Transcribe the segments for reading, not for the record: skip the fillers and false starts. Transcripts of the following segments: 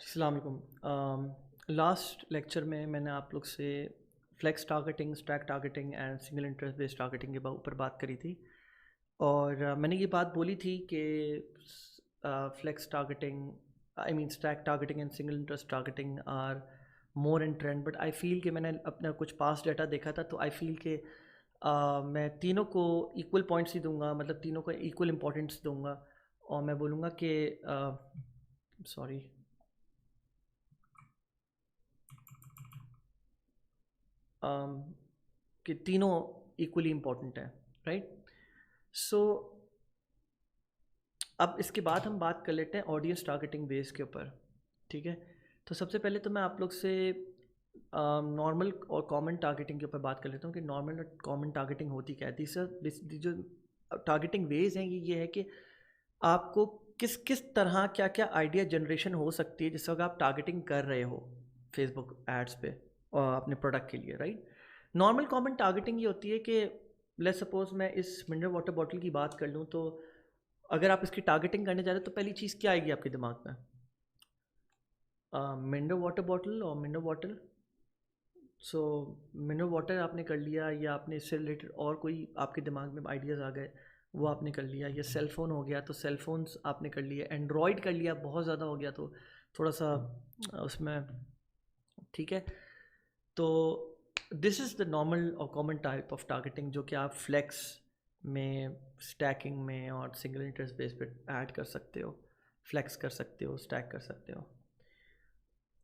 अस्सलाम वालेकुम। Last lecture में मैंने आप लोग से flex targeting, stack targeting and single interest based targeting के ऊपर बात करी थी और मैंने ये बात बोली थी कि flex targeting, I mean stack targeting and single interest targeting are more in trend, but I feel कि मैंने अपना कुछ पास्ट डाटा देखा था, तो आई फील कि मैं तीनों को इक्वल पॉइंट्स ही दूंगा, मतलब तीनों को इक्वल इम्पोर्टेंस दूंगा और मैं बोलूँगा कि सॉरी कि तीनों इक्वली इम्पॉर्टेंट हैं, राइट। सो अब इसके बाद हम बात कर लेते हैं ऑडियंस टारगेटिंग बेस के ऊपर, ठीक है। तो सबसे पहले तो मैं आप लोग से नॉर्मल और कॉमन टारगेटिंग के ऊपर बात कर लेता हूँ कि नॉर्मल और कॉमन टारगेटिंग होती क्या है। तीसरा जो टारगेटिंग वेज हैं ये है कि आपको किस किस तरह क्या क्या आइडिया जनरेशन हो सकती है जिस वक्त आप टारगेटिंग कर रहे हो फेसबुक एड्स पे और अपने प्रोडक्ट के लिए, राइट। नॉर्मल कॉमन टारगेटिंग ये होती है कि लेट्स सपोज मैं इस मिनरल वाटर बॉटल की बात कर लूँ, तो अगर आप इसकी टारगेटिंग करने जा रहे हो तो पहली चीज़ क्या आएगी आपके दिमाग में? मिनरल वाटर बॉटल और मिनरल वाटर। सो मिनरल वाटर आपने कर लिया, या आपने इससे रिलेटेड और कोई आपके दिमाग में आइडियाज़ आ गए वो आपने कर लिया, या सेल फ़ोन हो गया तो सेल फोन्स आपने कर लिया, एंड्रॉयड कर लिया, बहुत ज़्यादा हो गया तो थोड़ा सा उसमें, ठीक है। तो दिस इज़ द नॉर्मल और कॉमन टाइप ऑफ टारगेटिंग जो कि आप फ्लेक्स में, स्टैकिंग में और सिंगल इंटरेस्ट बेस पे ऐड कर सकते हो, फ्लेक्स कर सकते हो, स्टैक कर सकते हो।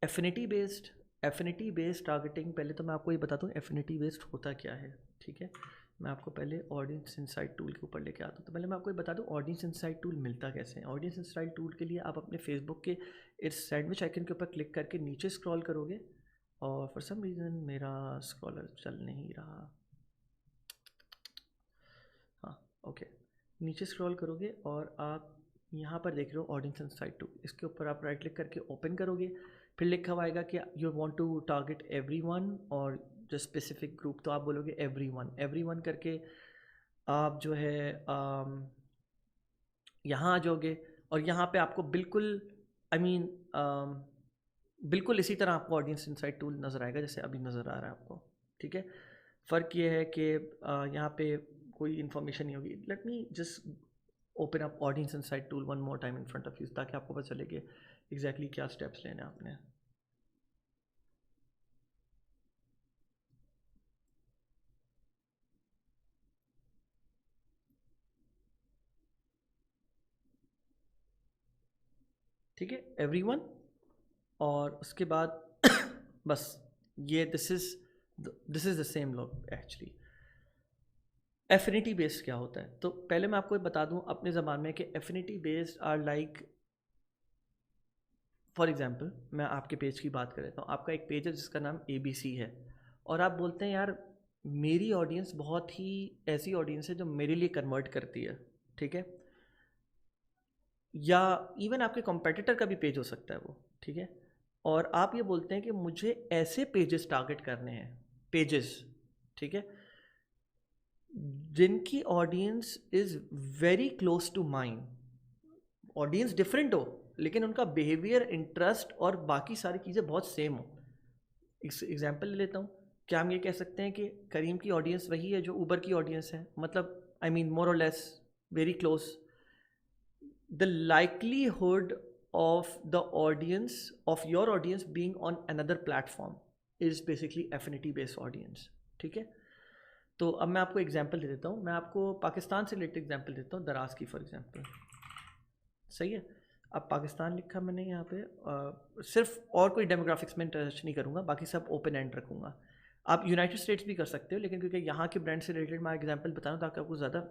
एफिनिटी बेस्ड टारगेटिंग, पहले तो मैं आपको ये बताता हूँ एफिनिटी बेस्ड होता क्या है, ठीक है। मैं आपको पहले ऑडियंस इनसाइट टूल के ऊपर लेके आता हूँ। तो पहले मैं आपको ये बता दूँ ऑडियंस इनसाइट टूल मिलता कैसे है। ऑडियंस इनसाइट टूल के लिए आप अपने फेसबुक के इस सैंडविच आइकन के ऊपर क्लिक करके नीचे स्क्रॉल करोगे, और फॉर सम रीज़न मेरा स्क्रॉलर चल नहीं रहा, हाँ ओके, नीचे स्क्रॉल करोगे और आप यहाँ पर देख रहे हो ऑडियंस इनसाइट टूल, इसके ऊपर आप राइट क्लिक करके ओपन करोगे। फिर लिखा हुआ आएगा कि you want to target everyone और जो स्पेसिफिक ग्रुप, तो आप बोलोगे एवरीवन करके आप जो है यहाँ आ जाओगे। और यहाँ पे आपको बिल्कुल आई मीन बिल्कुल इसी तरह आपको ऑडियंस इनसाइट टूल नज़र आएगा जैसे अभी नज़र आ रहा है आपको, ठीक है। फ़र्क ये है कि यहाँ पे कोई इन्फॉर्मेशन नहीं होगी। Let me just open up audience insight tool one more time in front of you, ताकि आपको पता चले कि एग्जैक्टली क्या स्टेप्स लेने हैं आपने। ठीक है, एवरीवन, और उसके बाद बस ये this is the same log actually. Affinity based क्या होता है, तो पहले मैं आपको बता दूं अपने ज़बान में कि affinity based are like, for example मैं आपके पेज की बात कर लेता हूँ। आपका एक पेज है जिसका नाम ABC है, और आप बोलते हैं यार मेरी ऑडियंस बहुत ही ऐसी ऑडियंस है जो मेरे लिए कन्वर्ट करती है, ठीक है। या इवन आपके कॉम्पिटिटर का भी पेज हो सकता है वो, ठीक है। और आप ये बोलते हैं कि मुझे ऐसे पेजेस टारगेट करने हैं, पेजेस, ठीक है, जिनकी audience is very close to mind. Audience different हो लेकिन उनका बिहेवियर, इंटरेस्ट और बाकी सारी चीज़ें बहुत सेम हो। एग्जाम्पल ले लेता हूँ, क्या हम ये कह सकते हैं कि करीम की ऑडियंस वही है जो ऊबर की ऑडियंस है, मतलब आई मीन मोर और less very close. The likelihood of the audience of your audience being on another platform is basically affinity based audience, ठीक है। तो अब मैं आपको एग्जांपल दे देता हूँ, मैं आपको पाकिस्तान से रिलेटेड एग्जांपल देता हूँ, दराज की फॉर एग्जांपल, सही है। अब पाकिस्तान लिखा मैंने यहाँ पे, सिर्फ और कोई डेमोग्राफिक्स में टच नहीं करूँगा, बाकी सब ओपन एंड रखूँगा। आप यूनाइटेड स्टेट्स भी कर सकते हो, लेकिन क्योंकि यहाँ के ब्रांड से रिलेटेड मैं एग्जांपल बता रहा हूँ ताकि आपको ज़्यादा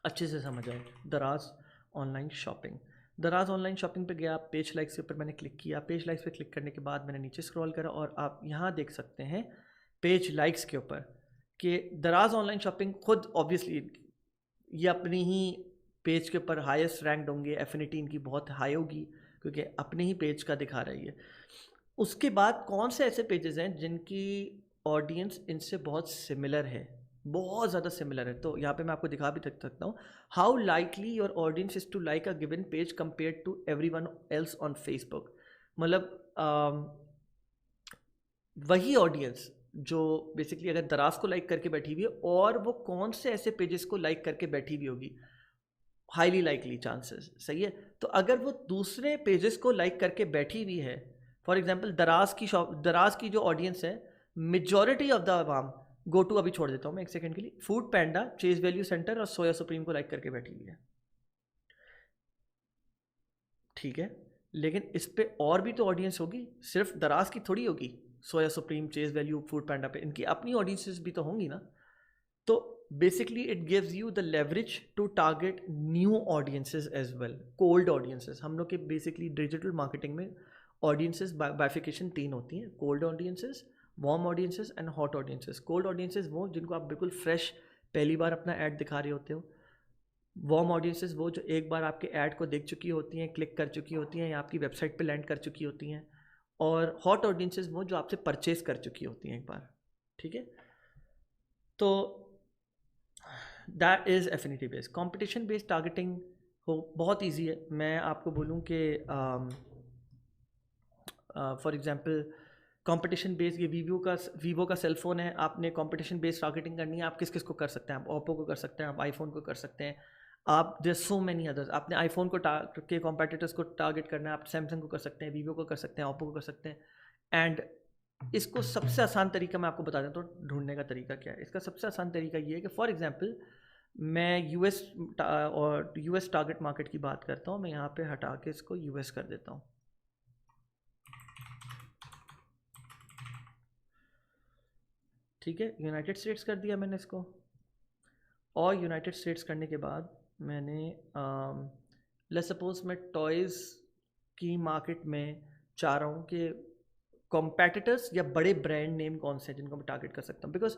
अच्छे से समझ आए। दराज ऑनलाइन शॉपिंग, दराज ऑनलाइन शॉपिंग पे गया, पेज लाइक्स के ऊपर मैंने क्लिक किया। पेज लाइक्स पे क्लिक करने के बाद मैंने नीचे स्क्रॉल करा और आप यहाँ देख सकते हैं पेज लाइक्स के ऊपर कि दराज ऑनलाइन शॉपिंग खुद ऑब्वियसली ये अपनी ही पेज के ऊपर हाईएस्ट रैंक्ड होंगे, एफिनिटी इनकी बहुत हाई होगी क्योंकि अपने ही पेज का दिखा रही है। उसके बाद कौन से ऐसे पेजेस हैं जिनकी ऑडियंस इनसे बहुत सिमिलर है, बहुत ज़्यादा सिमिलर है, तो यहाँ पे मैं आपको दिखा भी सकता हूँ। How likely your audience is to like a given page compare to everyone else on Facebook. मतलब वही ऑडियंस जो बेसिकली अगर दराज को लाइक करके बैठी हुई है, और वो कौन से ऐसे पेजेस को लाइक करके बैठी हुई होगी, हाईली लाइकली चांसेस, सही है। तो अगर वो दूसरे पेजेस को लाइक करके बैठी हुई है, फॉर एग्जांपल दराज की जो ऑडियंस है, majority of the Awam go to, अभी छोड़ देता हूँ मैं एक सेकंड के लिए, फूड पैंडा, चेज वैल्यू सेंटर और सोया सुप्रीम को लाइक करके बैठी हुई है, ठीक है। लेकिन इस पे और भी तो ऑडियंस होगी, सिर्फ दराज की थोड़ी होगी। Soya Supreme, Chase Value, foodpanda पे इनकी अपनी ऑडियंसेस भी तो होंगी ना। तो basically it gives you the leverage to target new audiences as well, cold audiences. हम लोग के बेसिकली डिजिटल मार्केटिंग में ऑडियंसेस बाइफिकेशन 3 होती हैं, cold audiences, warm audiences and hot audiences. Cold audiences वो जिनको आप बिल्कुल फ्रेश पहली बार अपना ऐड दिखा रहे होते हो। वार्म ऑडियंसेस वो जो एक बार आपके ऐड को देख चुकी होती हैं, क्लिक कर चुकी होती हैं या आपकी वेबसाइट पे लैंड कर चुकी होती हैं। और हॉट ऑडियंसेस वो जो आपसे परचेज कर चुकी होती हैं एक बार, ठीक है। तो that is affinity based. Competition based targeting हो बहुत ईजी है। मैं आपको बोलूँ कि फॉर एग्जांपल कंपटीशन बेस्ड, ये वीवो का सेल फ़ोन है, आपने कंपटीशन बेस्ड टारगेटिंग करनी है, आप किस किस को कर सकते हैं, आप ओप्पो को कर सकते हैं, आप आईफोन को कर सकते हैं, आप देयर सो मैनी अदर्स। आपने आईफोन को के कॉम्पिटिटर्स को टारगेट करना है, आप सैमसंग को कर सकते हैं, वीवो को कर सकते हैं, ओप्पो को कर सकते हैं। एंड इसको सबसे आसान तरीका मैं आपको बता देता हूँ ढूंढने का तरीका क्या है। इसका सबसे आसान तरीका ये है कि फॉर एग्जांपल मैं यूएस टारगेट मार्केट की बात करता हूँ। मैं यहाँ पे हटा के इसको यूएस कर देता हूँ, ठीक है। यूनाइटेड स्टेट्स कर दिया मैंने इसको, और यूनाइटेड स्टेट्स करने के बाद मैंने लेट्स सपोज मैं टॉयज़ की मार्केट में चाह रहा हूँ कि कॉम्पेटिटर्स या बड़े ब्रांड नेम कौन से हैं जिनको मैं टारगेट कर सकता हूँ। बिकॉज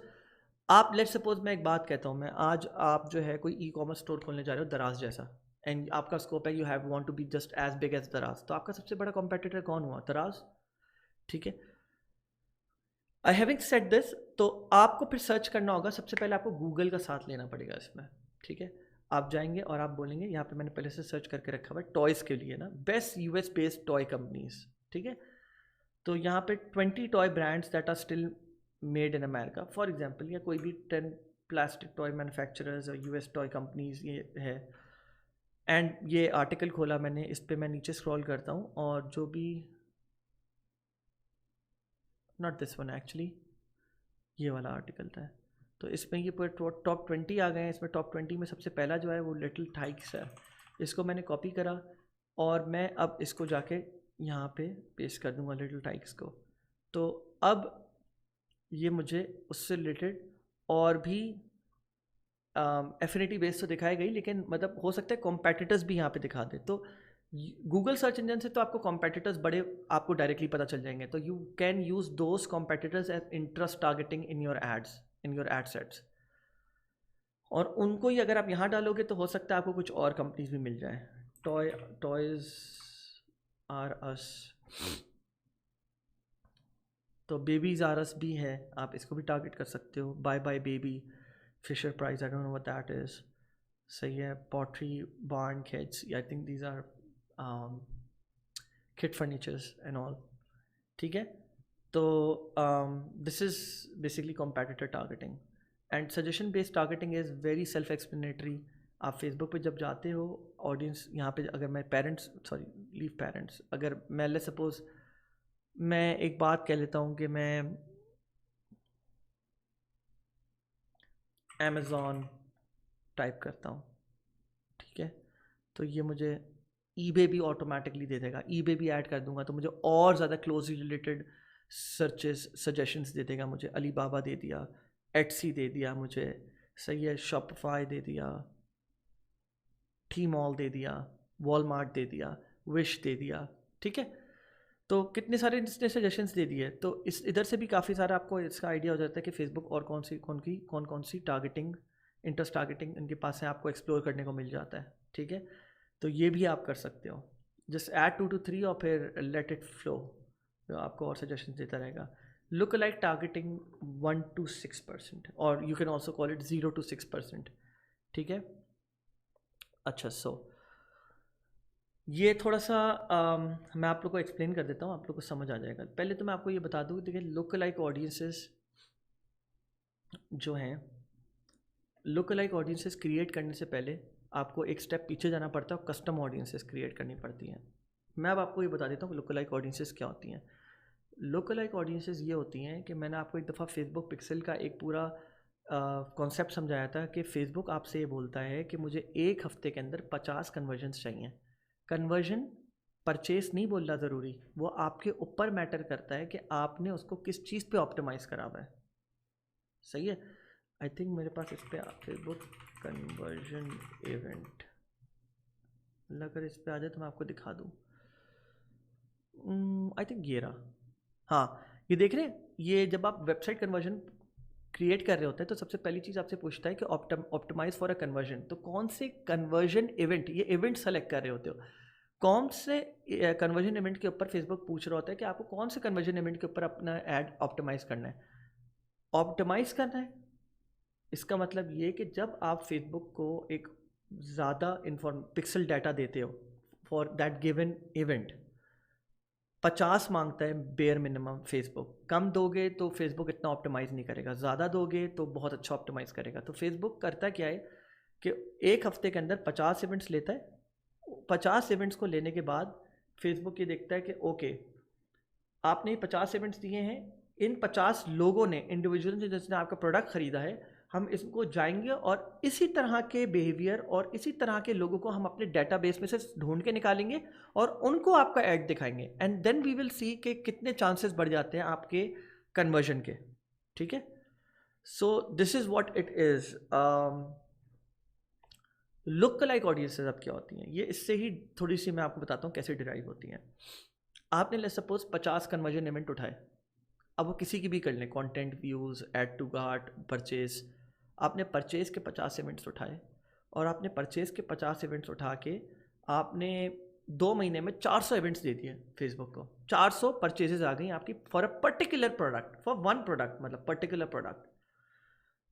आप लेट्स सपोज मैं एक बात कहता हूँ, मैं आज आप जो है कोई ई कॉमर्स स्टोर खोलने जा रहे हो दराज जैसा, एंड आपका स्कोप है you have want to be just as big as Daraz, तो आपका सबसे बड़ा कॉम्पिटिटर कौन हुआ? दराज, ठीक है। आई हैविंग सेड दिस, तो आपको फिर सर्च करना होगा, सबसे पहले आपको गूगल का साथ लेना पड़ेगा इसमें, ठीक है। आप जाएंगे और आप बोलेंगे, यहाँ पे मैंने पहले से सर्च करके रखा हुआ है टॉयज़ के लिए ना, best US based toy companies, ठीक है। तो यहाँ पे 20 toy brands that are still made in America for example, या कोई भी 10 प्लास्टिक टॉय मैन्युफैक्चरर्स और यूएस टॉय कंपनीज ये है। एंड ये आर्टिकल खोला मैंने, इस पर मैं नीचे स्क्रॉल करता हूँ और जो भी, नॉट दिस वन एक्चुअली, ये वाला आर्टिकल था। तो इसमें ये पूरे टॉप 20 आ गए हैं। इसमें टॉप 20 में सबसे पहला जो है वो लिटिल टाइक्स है। इसको मैंने कॉपी करा और मैं अब इसको जाके यहाँ पे पेस्ट कर दूँगा लिटिल टाइक्स को। तो अब ये मुझे उससे रिलेटेड और भी एफिनिटी बेस तो दिखाई गई, लेकिन मतलब हो सकता है कॉम्पेटिटर्स भी यहाँ पे दिखा दे। तो गूगल सर्च इंजन से तो आपको कॉम्पेटिटर्स बड़े आपको डायरेक्टली पता चल जाएंगे, तो you can use those competitors as interest targeting in your ads, in your ad sets. और उनको ही अगर आप यहाँ डालोगे तो हो सकता है आपको कुछ और कंपनीज भी मिल जाए। टॉयज़ आर अस, तो बेबीज़ आर अस भी है, आप इसको भी टारगेट कर सकते हो। Bye bye baby, Fisher Price, I don't know what that is, सही है। Pottery Barn Kids, I think these are kid furnitures and all, ठीक है। तो this is basically competitor targeting. And suggestion based targeting is very self explanatory. आप Facebook पे जब जाते हो, ऑडियंस यहाँ पे, अगर मैं लीव पेरेंट्स, अगर मैं ले सपोज मैं एक बात कह लेता हूँ कि मैं अमेज़ॉन टाइप करता हूँ, ठीक है। तो ये मुझे ईबे भी ऑटोमेटिकली दे देगा, ईबे भी ऐड कर दूंगा तो मुझे और ज़्यादा क्लोजली रिलेटेड सर्चेस सजेशंस दे देगा। मुझे अलीबाबा दे दिया, एटसी दे दिया मुझे, सही है, शॉपिफाई दे दिया, टी मॉल दे दिया, वॉलमार्ट दे दिया, विश दे दिया, ठीक है। तो कितने सारे इसने सजेशंस दे दिए। तो इस इधर से भी काफ़ी सारा आपको इसका आइडिया हो जाता है कि फेसबुक और कौन सी टारगेटिंग, इंटरेस्ट टारगेटिंग इनके पास है, आपको एक्सप्लोर करने को मिल जाता है, ठीक है। तो ये भी आप कर सकते हो, जस्ट ऐड 2 to 3 और फिर लेट इट फ्लो, तो आपको और सजेशन देता रहेगा। लुक लाइक टारगेटिंग 1 to 6%, और you can also call it 0 to 6%, ठीक है। अच्छा, सो ये थोड़ा सा मैं आप लोग को एक्सप्लेन कर देता हूँ, आप लोग को समझ आ जाएगा। पहले तो मैं आपको ये बता दूँ, देखिए लुक लाइक ऑडियंसेस जो हैं, लुक लाइक ऑडियंसेस क्रिएट करने से पहले आपको एक स्टेप पीछे जाना पड़ता है और कस्टम ऑडियंसेस क्रिएट करनी पड़ती हैं। मैं अब आपको ये बता देता हूँ कि लुक लाइक ऑडियंसेस क्या होती हैं। लुक लाइक ऑडियंसेस ये होती हैं कि मैंने आपको एक दफ़ा फेसबुक पिक्सल का एक पूरा कॉन्सेप्ट समझाया था कि फेसबुक आपसे ये बोलता है कि मुझे एक हफ्ते के अंदर 50 कन्वर्जन्स चाहिए। कन्वर्जन परचेस नहीं बोलना ज़रूरी, वो आपके ऊपर मैटर करता है कि आपने उसको किस चीज़ पे ऑप्टिमाइज़ करा हुआ है। सही है। आई थिंक मेरे पास इस पर फेसबुक कन्वर्जन इवेंट, अगर इस पर आ जाए तो मैं आपको दिखा दूँ। आई थिंक ये रहा। हाँ, ये देख रहे हैं, ये जब आप वेबसाइट कन्वर्जन क्रिएट कर रहे होते हैं तो सबसे पहली चीज़ आपसे पूछता है कि ऑप्टिमाइज फॉर अ कन्वर्जन। तो कौन से कन्वर्जन इवेंट, ये इवेंट सेलेक्ट कर रहे होते हो, कौन से कन्वर्जन इवेंट के ऊपर फेसबुक पूछ रहा होता है कि आपको कौन से कन्वर्जन इवेंट के ऊपर अपना ऐड ऑप्टिमाइज करना है। ऑप्टिमाइज करना है, इसका मतलब ये कि जब आप फेसबुक को एक ज़्यादा पिक्सल डाटा देते हो फॉर दैट गिवन इवेंट, 50 मांगता है बेयर मिनिमम फेसबुक। कम दोगे तो फेसबुक इतना ऑप्टिमाइज़ नहीं करेगा, ज़्यादा दोगे तो बहुत अच्छा ऑप्टिमाइज़ करेगा। तो फेसबुक करता क्या है कि एक हफ्ते के अंदर 50 इवेंट्स लेता है। 50 इवेंट्स को लेने के बाद फेसबुक ये देखता है कि ओके, आपने 50 इवेंट्स दिए हैं, इन 50 लोगों ने, इंडिविजुअल जिसने आपका प्रोडक्ट ख़रीदा है, हम इसको जाएंगे और इसी तरह के बिहेवियर और इसी तरह के लोगों को हम अपने डेटाबेस में से ढूंढ के निकालेंगे और उनको आपका ऐड दिखाएंगे, and then we will see कि कितने चांसेस बढ़ जाते हैं आपके कन्वर्जन के। ठीक है, so this is what it is. Look like audiences अब क्या होती हैं, ये इससे ही थोड़ी सी मैं आपको बताता हूँ कैसे डिराइव होती हैं। आपने ले सपोज 50 कन्वर्जन इवेंट उठाए, अब वो किसी की भी कर लें, content, views, add to cart, purchase. आपने परचेज़ के 50 इवेंट्स उठाए और आपने परचेज़ के 50 इवेंट्स उठा के आपने 2 महीने में 400 इवेंट्स दे दिए फेसबुक को। 400 परचेजेज आ गई आपकी for a particular product, for one product, मतलब पर्टिकुलर प्रोडक्ट।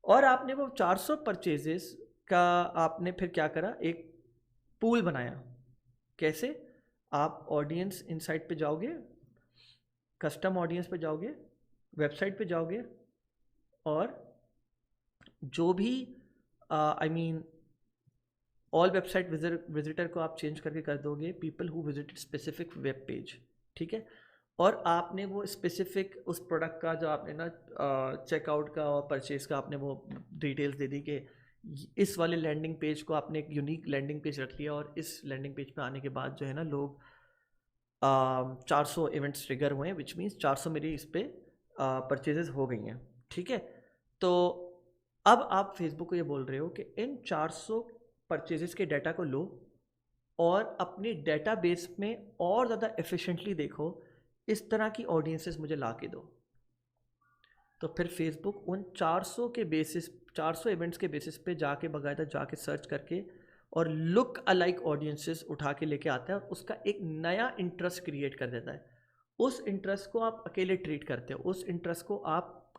और आपने वो 400 परचेजेस का आपने फिर क्या करा, एक पूल बनाया। कैसे? आप ऑडियंस इनसाइट पे जाओगे, कस्टम ऑडियंस पे जाओगे, वेबसाइट पे जाओगे और जो भी I mean all website visitor को आप चेंज करके कर दोगे people who visited specific web page. ठीक है, और आपने वो स्पेसिफिक उस प्रोडक्ट का जो आपने ना चेकआउट का और परचेज का आपने वो डिटेल्स दे दी कि इस वाले लैंडिंग पेज को आपने एक यूनिक लैंडिंग पेज रख लिया और इस लैंडिंग पेज पे आने के बाद जो है ना लोग 400 इवेंट्स ट्रिगर हुए हैं, विच मीन्स 400 मेरी इस पर परचेजेस हो गई हैं। ठीक है, तो अब आप फेसबुक को ये बोल रहे हो कि इन 400 परचेजेस के डाटा को लो और अपने डेटाबेस में और ज़्यादा एफिशिएंटली देखो, इस तरह की ऑडियंसेस मुझे ला के दो। तो फिर फेसबुक उन 400 के बेसिस, 400 इवेंट्स के बेसिस पे जाके बाकायदा जाके सर्च करके और लुक अलाइक ऑडियंसेस उठा के लेके आता है और उसका एक नया इंटरेस्ट क्रिएट कर देता है। उस इंटरेस्ट को आप अकेले ट्रीट करते हो, उस इंटरेस्ट को आप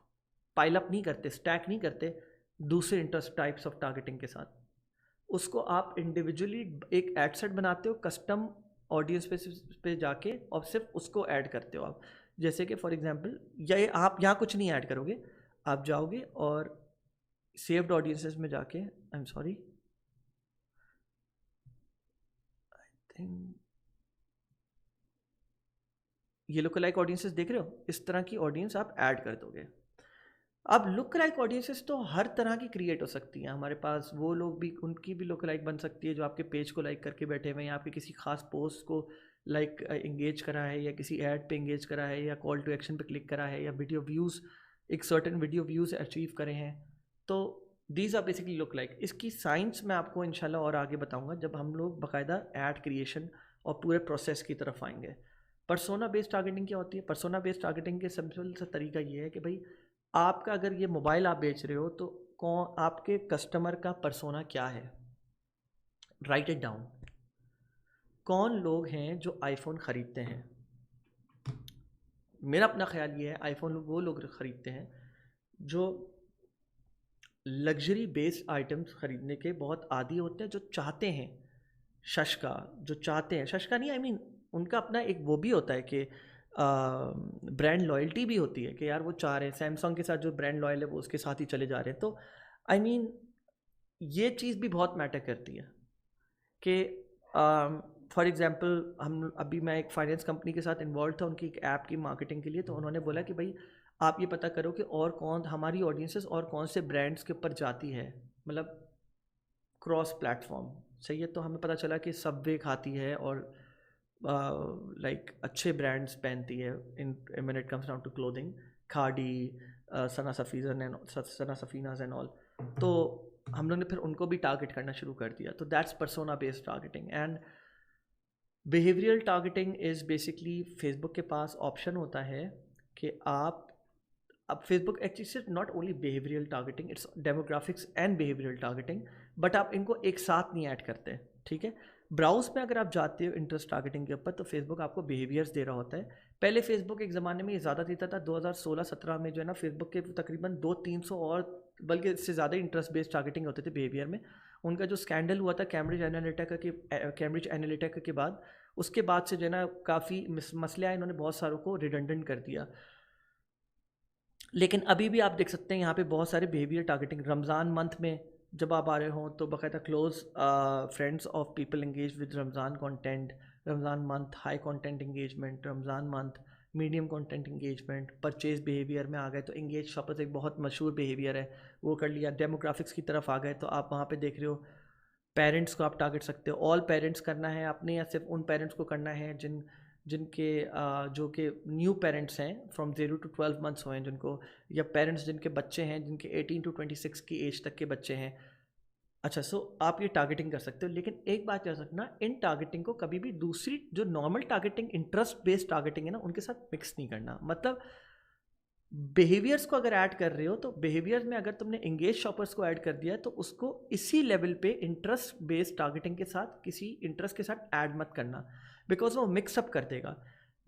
पाइल अप नहीं करते, स्टैक नहीं करते दूसरे इंटरेस्ट टाइप्स ऑफ टारगेटिंग के साथ। उसको आप इंडिविजुअली एक एड सेट बनाते हो कस्टम ऑडियंस पे जाके और सिर्फ उसको ऐड करते हो आप। जैसे कि फॉर एग्जांपल, या आप यहाँ कुछ नहीं ऐड करोगे, आप जाओगे और सेव्ड ऑडियंसेस में जाके, I am sorry, I think ये लुक लाइक ऑडियंसेस देख रहे हो, इस तरह की ऑडियंस आप ऐड कर दोगे। अब लुक लाइक ऑडियंसेस तो हर तरह की क्रिएट हो सकती हैं हमारे पास। वो लोग भी, उनकी भी लुक लाइक बन सकती है जो आपके पेज को लाइक करके बैठे हुए हैं, या आपके किसी खास पोस्ट को लाइक इंगेज करा है, या किसी ऐड पे इंगेज करा है, या कॉल टू एक्शन पे क्लिक करा है, या वीडियो व्यूज़, एक सर्टेन वीडियो व्यूज़ अचीव करे हैं। तो these are basically look like. इसकी साइंस मैं आपको इंशाल्लाह और आगे बताऊँगा जब हम लोग बाकायदा ऐड क्रिएशन और पूरे प्रोसेस की तरफ आएंगे। पर्सोना बेस्ड टारगेटिंग क्या होती है? पर्सोना बेस्ड टारगेटिंग के सिंपल सा तरीका ये है कि भाई आपका अगर ये मोबाइल आप बेच रहे हो तो कौन आपके कस्टमर का पर्सोना क्या है, राइट इट डाउन। कौन लोग हैं जो आईफोन ख़रीदते हैं? मेरा अपना ख्याल ये है, आईफोन वो लोग ख़रीदते हैं जो लग्जरी बेस्ड आइटम्स ख़रीदने के बहुत आदी होते हैं, जो चाहते हैं शश का जो चाहते हैं, शश का नहीं, आई मीन उनका अपना एक वो भी होता है कि ब्रांड लॉयल्टी भी होती है कि यार वो चाह रहे हैं सैमसंग के साथ जो ब्रांड लॉयल है वो उसके साथ ही चले जा रहे हैं। तो आई मीन ये चीज़ भी बहुत मैटर करती है कि फॉर एग्जांपल हम अभी मैं एक फाइनेंस कंपनी के साथ इन्वॉल्व था उनकी एक ऐप की मार्केटिंग के लिए। तो उन्होंने बोला कि भाई आप ये पता करो कि और कौन हमारी ऑडियंसेस और कौन से ब्रांड्स के ऊपर जाती है, मतलब क्रॉस प्लेटफॉर्म। सही है। तो हमें पता चला कि सबवे खाती है और लाइक अच्छे ब्रांड्स पहनती है in when it comes down to clothing, Khaadi, Sana Safinaz and all. तो हम लोग ने फिर उनको भी टारगेट करना शुरू कर दिया। तो that's persona based targeting. And behavioural targeting is basically Facebook के पास ऑप्शन होता है कि आप अब फेसबुक एक्चुअली सिर्फ not only behavioural targeting, it's demographics and behavioural targeting, but आप इनको एक साथ नहीं ऐड करते। ठीक है। ब्राउज में अगर आप जाते हो इंटरेस्ट टारगेटिंग के ऊपर, तो फेसबुक आपको बिहेवियर्स दे रहा होता है। पहले फेसबुक एक ज़माने में ये ज़्यादा देता था, 2016-17 में जो है ना फेसबुक के तकरीबन 200-300 और बल्कि इससे ज़्यादा इंटरेस्ट बेस्ड टारगेटिंग होते थे बिहेवियर में। उनका जो स्कैंडल हुआ था कैम्ब्रिज एनालिटिका के बाद, उसके बाद से जो है ना काफ़ी मसले आए, इन्होंने बहुत सारों को रिडंडेंट कर दिया। लेकिन अभी भी आप देख सकते हैं यहाँ पे बहुत सारे बिहेवियर टारगेटिंग। रमज़ान मंथ में जब आप आ रहे हो तो बाकायदा close friends of people engage with Ramzan content, Ramzan month high content engagement, Ramzan month medium content engagement. Purchase behaviour में आ गए तो एंगेज शॉपर्स एक बहुत मशहूर बिहेवियर है, वो कर लिया। डेमोग्राफिक्स की तरफ आ गए तो आप वहाँ पे देख रहे हो पेरेंट्स को आप टारगेट सकते हो। ऑल पेरेंट्स करना है आपने या सिर्फ उन पेरेंट्स को करना है जिनके जो कि न्यू पेरेंट्स हैं फ्रॉम 0 to 12 मंथ्स हुए हैं जिनको, या पेरेंट्स जिनके बच्चे हैं जिनके 18 to 26 की एज तक के बच्चे हैं। अच्छा, सो आप ये टारगेटिंग कर सकते हो। लेकिन एक बात याद रखना, इन टारगेटिंग को कभी भी दूसरी जो normal targeting interest based targeting है ना उनके साथ मिक्स नहीं करना। मतलब बिहेवियर्स को अगर ऐड कर रहे हो तो बिहेवियर्स में अगर तुमने एंगेज शॉपर्स को ऐड कर दिया है तो उसको इसी लेवल पे इंटरेस्ट बेस्ड टारगेटिंग के साथ किसी इंटरेस्ट के साथ ऐड मत करना, बिकॉज वो मिक्सअप कर देगा।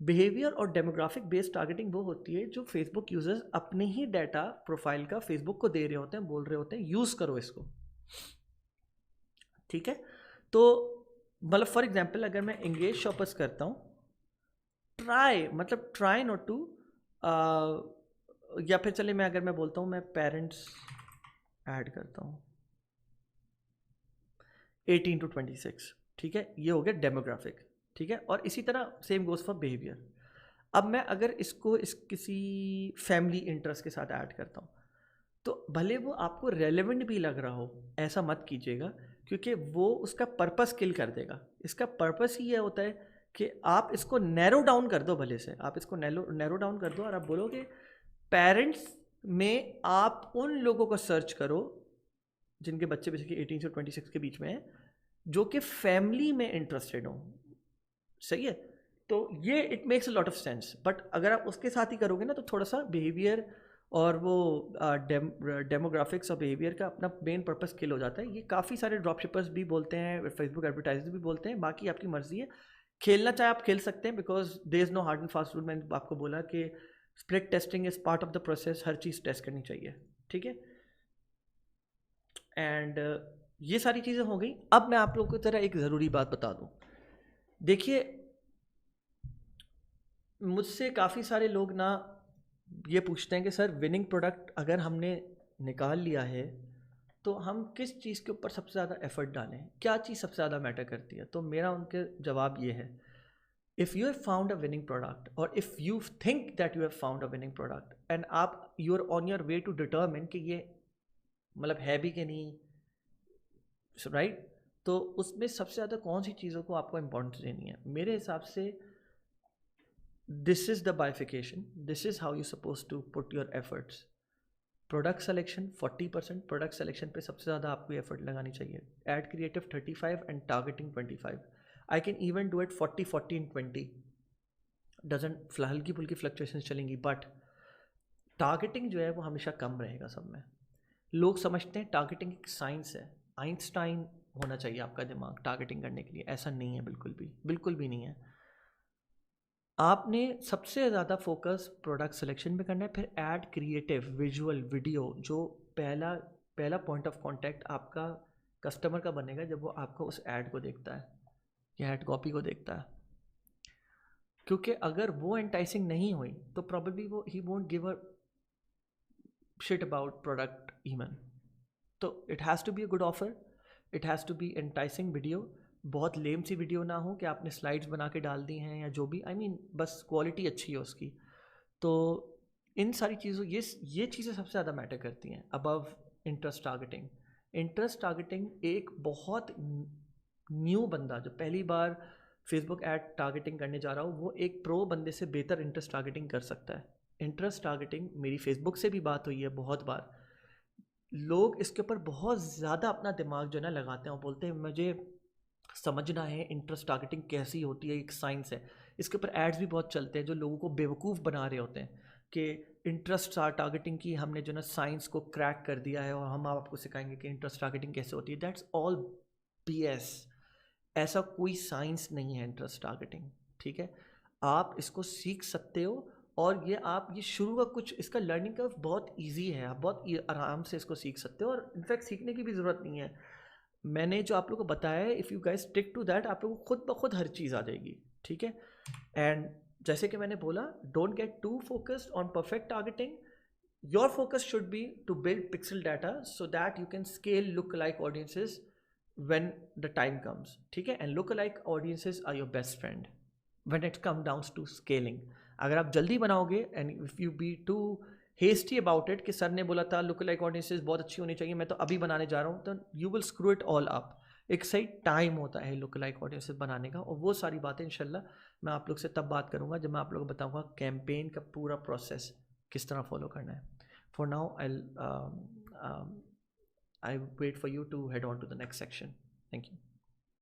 बिहेवियर और डेमोग्राफिक बेस्ड टारगेटिंग वो होती है जो फेसबुक यूजर्स अपने ही डाटा प्रोफाइल का फेसबुक को दे रहे होते हैं, बोल रहे होते हैं यूज़ करो इसको। ठीक है। तो मतलब फॉर एग्जाम्पल अगर मैं एंगेज शॉपर्स करता हूँ, ट्राई नॉट टू, या फिर चले मैं अगर मैं बोलता हूँ मैं पेरेंट्स ऐड करता हूँ 18 to 26। ठीक है, ये हो गया डेमोग्राफिक। ठीक है। और इसी तरह सेम गोज फॉर बिहेवियर। अब मैं अगर इसको किसी फैमिली इंटरेस्ट के साथ ऐड करता हूँ तो भले वो आपको रेलेवेंट भी लग रहा हो, ऐसा मत कीजिएगा, क्योंकि वो उसका पर्पस किल कर देगा। इसका पर्पस ही ये होता है कि आप इसको नैरो डाउन कर दो, भले से आप इसको नैरो डाउन कर दो और आप बोलोगे पेरेंट्स में आप उन लोगों को सर्च करो जिनके बच्चे बेसिकली 18 से 26 के बीच में हैं, जो कि फैमिली में इंटरेस्टेड हो। सही है। तो ये it makes a lot of sense. But अगर आप उसके साथ ही करोगे ना तो थोड़ा सा बिहेवियर और वो डेमोग्राफिक्स और बिहेवियर का अपना मेन पर्पस किल हो जाता है। ये काफ़ी सारे ड्रॉप शिपर्स भी बोलते हैं, फेसबुक एडवर्टाइजर्स भी बोलते हैं। बाकी आपकी मर्जी है, खेलना चाहे आप खेल सकते हैं, because there is no hard and fast rule. मैंने आपको बोला कि split testing is part of the process, हर चीज़ टेस्ट करनी चाहिए। ठीक है। एंड ये सारी चीज़ें हो गई। अब मैं आप लोगों को तरह एक ज़रूरी बात बता दूँ। देखिए, मुझसे काफ़ी सारे लोग ना ये पूछते हैं कि सर विनिंग प्रोडक्ट अगर हमने निकाल लिया है तो हम किस चीज़ के ऊपर सबसे ज़्यादा एफर्ट डालें, क्या चीज़ सबसे ज़्यादा मैटर करती है। तो मेरा उनके जवाब ये है, if you have found a winning product और if you think that you have found a winning product and आप you are on your way to determine कि ये मतलब है भी कि नहीं, राइट। तो उसमें सबसे ज़्यादा कौन सी चीज़ों को आपको इम्पोर्टेंस देनी है। मेरे हिसाब से this is the bifurcation, this is how you suppose to put your efforts. Product selection 40%, product selection पे सबसे ज़्यादा आपको एफर्ट लगानी चाहिए। Ad creative 35 and targeting 25। I can even do it 40-40 in 20। Doesn't हल्की फुल्की फ्लक्चुएशन चलेंगी, बट टारगेटिंग जो है वो हमेशा कम रहेगा सब में। लोग समझते हैं टारगेटिंग एक साइंस है, आइंस्टाइन होना चाहिए आपका दिमाग टारगेटिंग करने के लिए। ऐसा नहीं है, बिल्कुल भी नहीं है। आपने सबसे ज़्यादा फोकस प्रोडक्ट सिलेक्शन में करना है, फिर ऐड क्रिएटिव विजुअल वीडियो, जो पहला पॉइंट ऑफ कांटेक्ट आपका कस्टमर का बनेगा जब वो आपको उस ऐड को देखता है। ये हेड कॉपी को देखता है, क्योंकि अगर वो एंटाइसिंग नहीं हुई तो प्रॉब्लली वो ही won't give a shit about product even. तो it has to be a good offer, it has to be enticing video, बहुत लेम सी वीडियो ना हो कि आपने स्लाइड्स बना के डाल दी हैं या जो भी, आई मीन बस क्वालिटी अच्छी है उसकी। तो इन सारी चीज़ों ये चीज़ें सबसे ज़्यादा मैटर करती हैं above interest targeting. Interest targeting एक बहुत न्यू बंदा जो पहली बार फेसबुक ऐड टारगेटिंग करने जा रहा हो, वो एक प्रो बंदे से बेहतर इंटरेस्ट टारगेटिंग कर सकता है। इंटरेस्ट टारगेटिंग, मेरी फेसबुक से भी बात हुई है बहुत बार, लोग इसके ऊपर बहुत ज़्यादा अपना दिमाग जो है ना लगाते हैं और बोलते हैं मुझे समझना है इंटरेस्ट टारगेटिंग कैसी होती है, एक साइंस है। इसके ऊपर एड्स भी बहुत चलते हैं जो लोगों को बेवकूफ़ बना रहे होते हैं कि इंटरेस्ट टारगेटिंग की हमने जो ना साइंस को क्रैक कर दिया है और हम आपको सिखाएंगे कि इंटरेस्ट टारगेटिंग कैसे होती है। That's all BS। ऐसा कोई साइंस नहीं है इंटरेस्ट टारगेटिंग, ठीक है। आप इसको सीख सकते हो और ये आप ये शुरू का कुछ इसका लर्निंग कर्व बहुत इजी है, आप बहुत आराम से इसको सीख सकते हो और इनफैक्ट सीखने की भी ज़रूरत नहीं है। मैंने जो आप लोगों को बताया है, if you guys stick to that, आप लोगों को खुद ब खुद हर चीज़ आ जाएगी, ठीक है। एंड जैसे कि मैंने बोला, don't get to focused on perfect targeting. Your focus should be to build pixel data so that you can scale lookalike audiences when the time comes, ठीक है। And lookalike audiences are your best friend when it comes down to scaling। अगर आप जल्दी बनाओगे and if you be too hasty about it कि sir ने बोला था लुक लाइक ऑडियंसेस बहुत अच्छी होनी चाहिए, मैं तो अभी बनाने जा रहा हूँ, तो you will screw it all up. एक सही टाइम होता है लुक लाइक ऑडियंसेस बनाने का, और वो सारी बातें इंशाल्लाह मैं आप लोग से तब बात करूँगा जब मैं आप लोगों को बताऊँगा कैंपेन का पूरा प्रोसेस किस तरह फॉलो करना है। For now I wait for you to head on to the next section. Thank you.